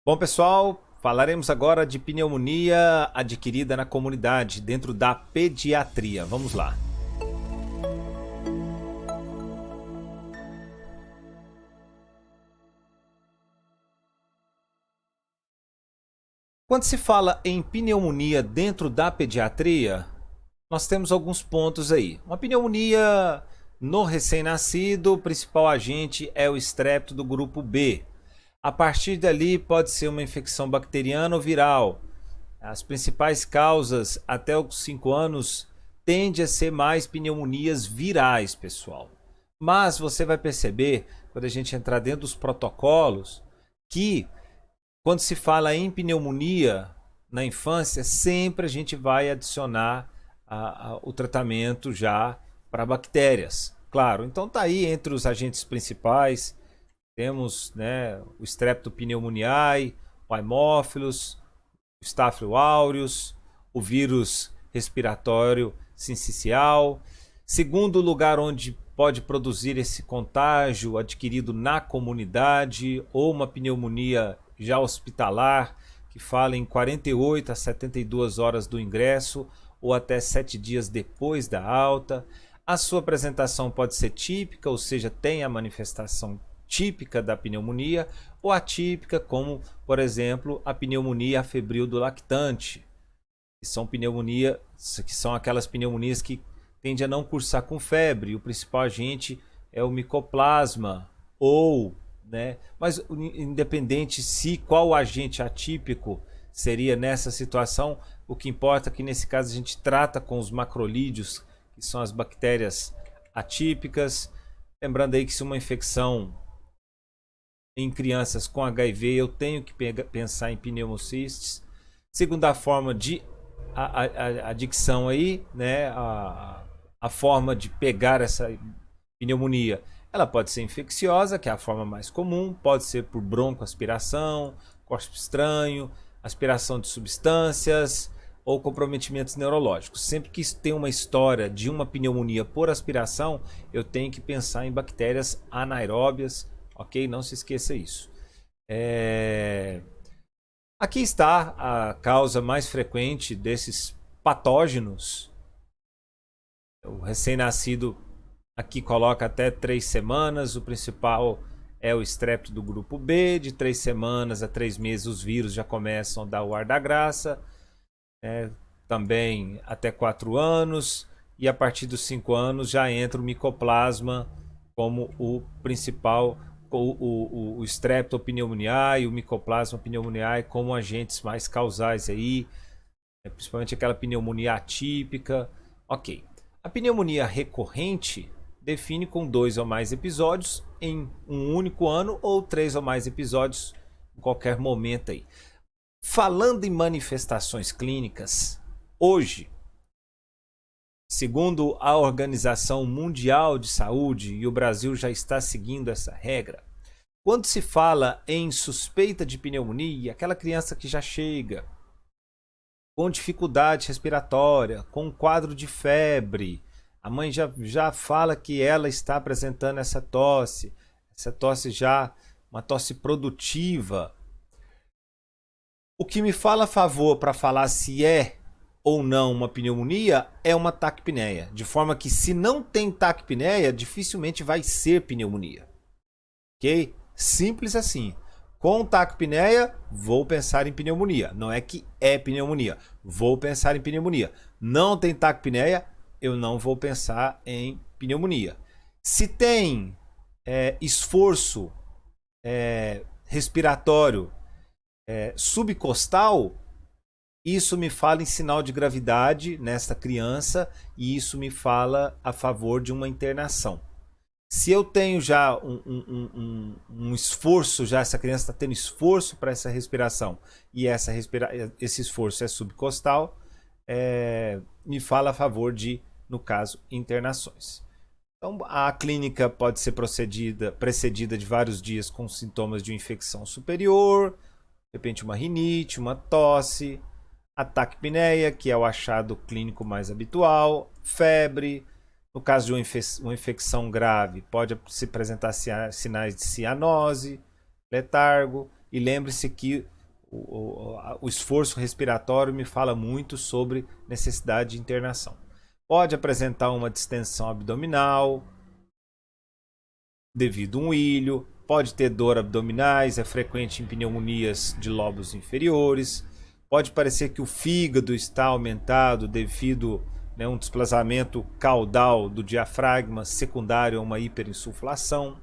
Bom, pessoal, falaremos agora de pneumonia adquirida na comunidade, dentro da pediatria. Vamos lá. Quando se fala em pneumonia dentro da pediatria, nós temos alguns pontos aí. Uma pneumonia no recém-nascido, o principal agente é o estrepto do grupo B. A partir dali pode ser uma infecção bacteriana ou viral. As principais causas até os 5 anos tende a ser mais pneumonias virais, pessoal. Mas você vai perceber, quando a gente entrar dentro dos protocolos, que quando se fala em pneumonia na infância, sempre a gente vai adicionar o tratamento já para bactérias. Claro, então tá aí entre os agentes principais, temos, né, o Streptopneumoniae, o Haemophilus, o Staphylo aureus, o vírus respiratório sincicial. Segundo lugar onde pode produzir esse contágio adquirido na comunidade ou uma pneumonia já hospitalar, que fala em 48 a 72 horas do ingresso ou até 7 dias depois da alta. A sua apresentação pode ser típica, ou seja, tem a manifestação típica da pneumonia, ou atípica, como, por exemplo, a pneumonia febril do lactante, que são aquelas pneumonias que tendem a não cursar com febre. O principal agente é o micoplasma, ou, né, mas independente se qual agente atípico seria nessa situação, o que importa é que nesse caso a gente trata com os macrolídeos, que são as bactérias atípicas. Lembrando aí que se uma infecção em crianças com HIV, eu tenho que pensar em pneumocistes. Segunda forma de adicção aí, né, a forma de pegar essa pneumonia, ela pode ser infecciosa, que é a forma mais comum, pode ser por broncoaspiração, corpo estranho, aspiração de substâncias ou comprometimentos neurológicos. Sempre que tem uma história de uma pneumonia por aspiração, eu tenho que pensar em bactérias anaeróbias, ok? Não se esqueça isso. Aqui está a causa mais frequente desses patógenos. O recém-nascido aqui coloca até 3 semanas. O principal é o estrepto do grupo B. De 3 semanas a 3 meses os vírus já começam a dar o ar da graça. Também até 4 anos. E a partir dos 5 anos já entra o micoplasma como o principal, o Streptopneumoniae e o Mycoplasma pneumoniae como agentes mais causais aí, principalmente aquela pneumonia atípica. Ok. A pneumonia recorrente define com 2 ou mais episódios em um único ano ou 3 ou mais episódios em qualquer momento aí. Falando em manifestações clínicas, hoje, segundo a Organização Mundial de Saúde, e o Brasil já está seguindo essa regra, quando se fala em suspeita de pneumonia, aquela criança que já chega com dificuldade respiratória, com quadro de febre, a mãe já fala que ela está apresentando essa tosse já, uma tosse produtiva. O que me fala a favor para falar se é ou não uma pneumonia é uma taquipneia, de forma que se não tem taquipneia, dificilmente vai ser pneumonia. Ok? Simples assim. Com taquipneia, vou pensar em pneumonia. Não é que é pneumonia. Vou pensar em pneumonia. Não tem taquipneia, eu não vou pensar em pneumonia. Se tem esforço respiratório subcostal, isso me fala em sinal de gravidade nesta criança e isso me fala a favor de uma internação. Se eu tenho já um esforço, já essa criança está tendo esforço para essa respiração e esse esforço é subcostal, me fala a favor de, no caso, internações. Então, a clínica pode ser precedida de vários dias com sintomas de infecção superior, de repente uma rinite, uma tosse, a taquipneia, que é o achado clínico mais habitual, febre. No caso de uma infecção grave, pode se apresentar sinais de cianose, letargo, e lembre-se que o esforço respiratório me fala muito sobre necessidade de internação. Pode apresentar uma distensão abdominal devido a um ilho, pode ter dor abdominais, é frequente em pneumonias de lobos inferiores, pode parecer que o fígado está aumentado devido a um desplazamento caudal do diafragma secundário a uma hiperinsuflação.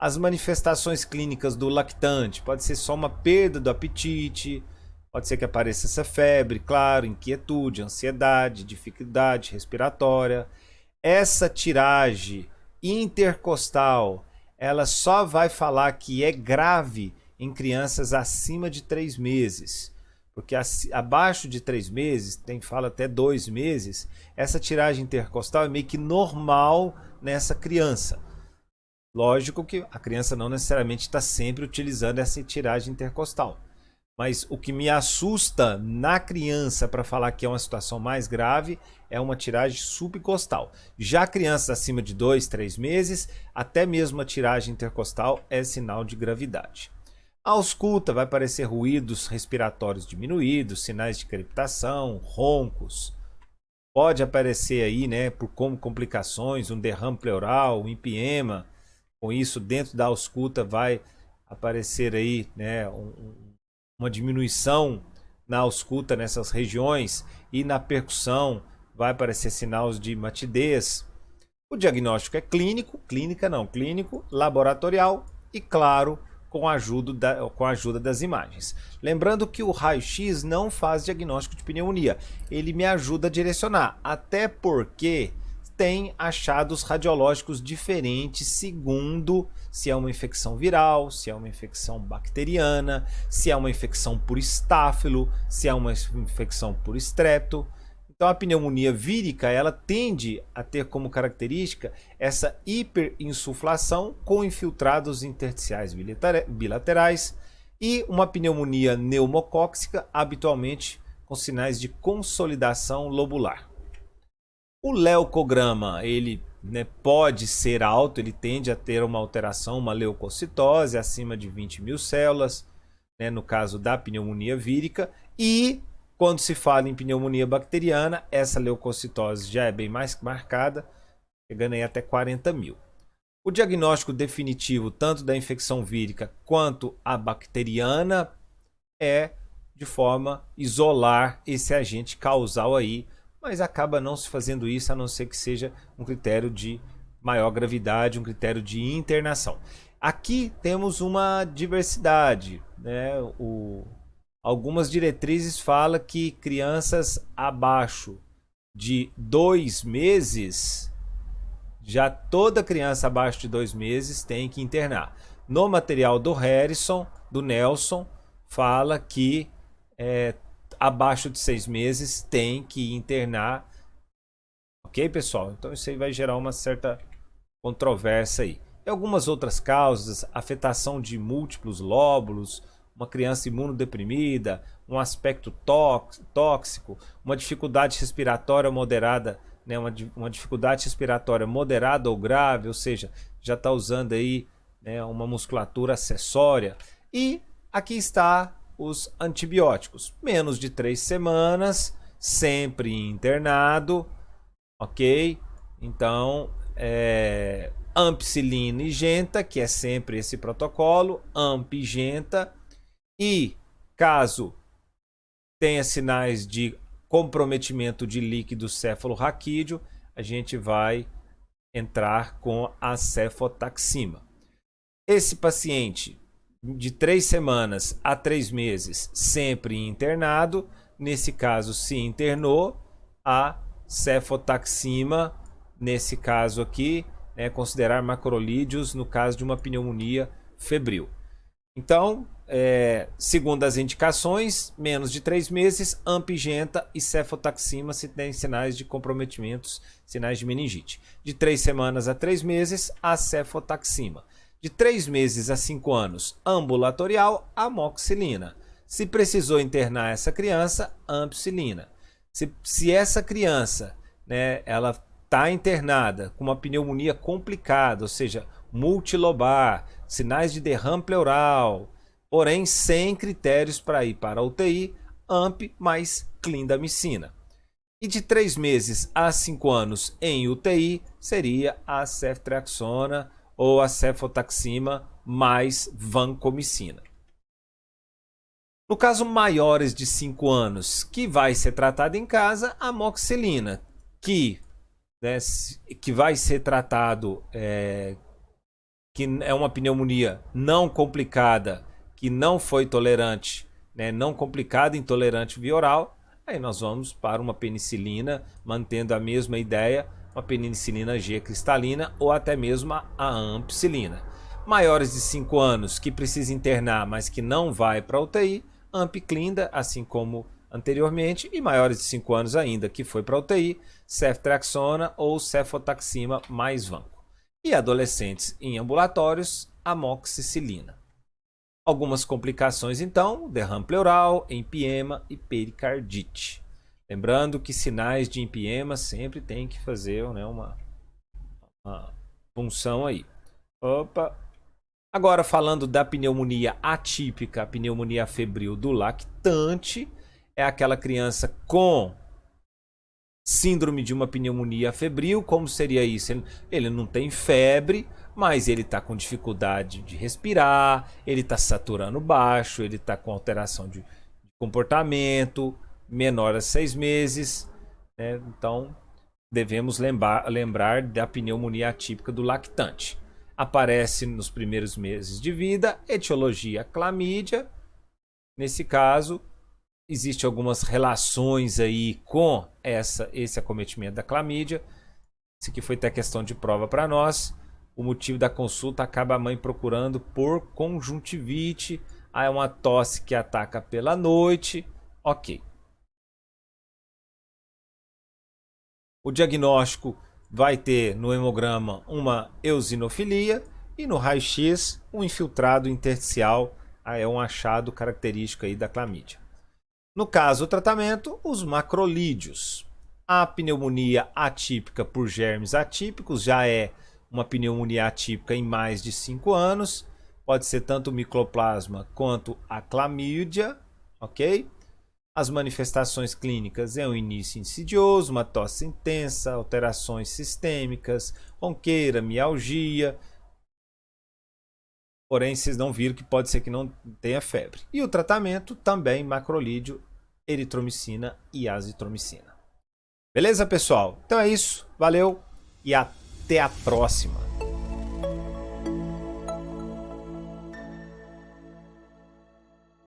As manifestações clínicas do lactante pode ser só uma perda do apetite, pode ser que apareça essa febre, claro, inquietude, ansiedade, dificuldade respiratória. Essa tiragem intercostal, ela só vai falar que é grave em crianças acima de 3 meses. Porque abaixo de 3 meses, fala até 2 meses, essa tiragem intercostal é meio que normal nessa criança. Lógico que a criança não necessariamente está sempre utilizando essa tiragem intercostal. Mas o que me assusta na criança para falar que é uma situação mais grave é uma tiragem subcostal. Já crianças acima de 2, 3 meses, até mesmo a tiragem intercostal é sinal de gravidade. A ausculta vai aparecer ruídos respiratórios diminuídos, sinais de crepitação, roncos. Pode aparecer aí, por como complicações, um derrame pleural, um empiema. Com isso, dentro da ausculta vai aparecer aí, uma diminuição na ausculta nessas regiões, e na percussão vai aparecer sinais de matidez. O diagnóstico é clínico, laboratorial e, claro, com a ajuda das imagens. Lembrando que o raio-x não faz diagnóstico de pneumonia, ele me ajuda a direcionar, até porque tem achados radiológicos diferentes segundo se é uma infecção viral, se é uma infecção bacteriana, se é uma infecção por estáfilo, se é uma infecção por estrepto. Então a pneumonia vírica, ela tende a ter como característica essa hiperinsuflação com infiltrados intersticiais bilaterais e uma pneumonia pneumocócica, habitualmente com sinais de consolidação lobular. O leucograma, ele pode ser alto, ele tende a ter uma alteração, uma leucocitose acima de 20 mil células, no caso da pneumonia vírica, e quando se fala em pneumonia bacteriana, essa leucocitose já é bem mais marcada, chegando aí até 40 mil. O diagnóstico definitivo, tanto da infecção vírica quanto a bacteriana, é de forma isolar esse agente causal aí, mas acaba não se fazendo isso, a não ser que seja um critério de maior gravidade, um critério de internação. Aqui temos uma diversidade, algumas diretrizes falam que crianças abaixo de 2 meses, já toda criança abaixo de 2 meses tem que internar. No material do Harrison, do Nelson, fala que abaixo de 6 meses tem que internar. Ok, pessoal? Então isso aí vai gerar uma certa controvérsia aí. E algumas outras causas, afetação de múltiplos lóbulos, uma criança imunodeprimida, um aspecto tóxico, uma dificuldade respiratória moderada, uma dificuldade respiratória moderada ou grave, ou seja, já está usando aí uma musculatura acessória. E aqui está os antibióticos, menos de 3 semanas, sempre internado, ok? Então, ampicilina e genta, que é sempre esse protocolo, amp e genta, e caso tenha sinais de comprometimento de líquido cefalorraquídeo, a gente vai entrar com a cefotaxima. Esse paciente de 3 semanas a 3 meses, sempre internado. Nesse caso, se internou, a cefotaxima, nesse caso aqui, considerar macrolídeos no caso de uma pneumonia febril. Então, segundo as indicações, menos de 3 meses, ampigenta e cefotaxima se tem sinais de comprometimentos, sinais de meningite. De 3 semanas a 3 meses, a cefotaxima. De 3 meses a 5 anos, ambulatorial, amoxicilina. Se precisou internar essa criança, ampicilina. Se essa criança, ela está internada com uma pneumonia complicada, ou seja, multilobar, sinais de derrame pleural, porém sem critérios para ir para a UTI, AMP mais clindamicina. E de 3 meses a 5 anos em UTI seria a ceftriaxona ou a cefotaxima mais vancomicina. No caso maiores de 5 anos, que vai ser tratado em casa, a amoxicilina, que vai ser tratado, que é uma pneumonia não complicada, que não foi tolerante, não complicada, intolerante via oral, aí nós vamos para uma penicilina, mantendo a mesma ideia, uma penicilina G cristalina ou até mesmo a ampicilina. Maiores de 5 anos que precisa internar, mas que não vai para a UTI, ampiclinda, assim como anteriormente, e maiores de 5 anos ainda, que foi para a UTI, ceftriaxona ou cefotaxima mais vanco. E adolescentes em ambulatórios, amoxicilina. Algumas complicações então, derrame pleural, empiema e pericardite. Lembrando que sinais de empiema sempre tem que fazer uma punção aí. Opa! Agora falando da pneumonia atípica, a pneumonia febril do lactante, é aquela criança com síndrome de uma pneumonia febril. Como seria isso? Ele não tem febre, mas ele está com dificuldade de respirar, ele está saturando baixo, ele está com alteração de comportamento, menor a 6 meses. Então, devemos lembrar da pneumonia atípica do lactante. Aparece nos primeiros meses de vida, etiologia clamídia. Nesse caso, existem algumas relações aí com esse acometimento da clamídia. Isso aqui foi até questão de prova para nós. O motivo da consulta acaba a mãe procurando por conjuntivite. Aí é uma tosse que ataca pela noite. Ok. O diagnóstico vai ter no hemograma uma eosinofilia e no raio-x um infiltrado intersticial. É um achado característico aí da clamídia. No caso, o tratamento, os macrolídeos. A pneumonia atípica por germes atípicos já é uma pneumonia atípica em mais de 5 anos. Pode ser tanto o micoplasma quanto a clamídia, ok? As manifestações clínicas é um início insidioso, uma tosse intensa, alterações sistêmicas, ronqueira, mialgia. Porém, vocês não viram que pode ser que não tenha febre. E o tratamento também macrolídeo, eritromicina e azitromicina. Beleza, pessoal? Então é isso. Valeu e até a próxima.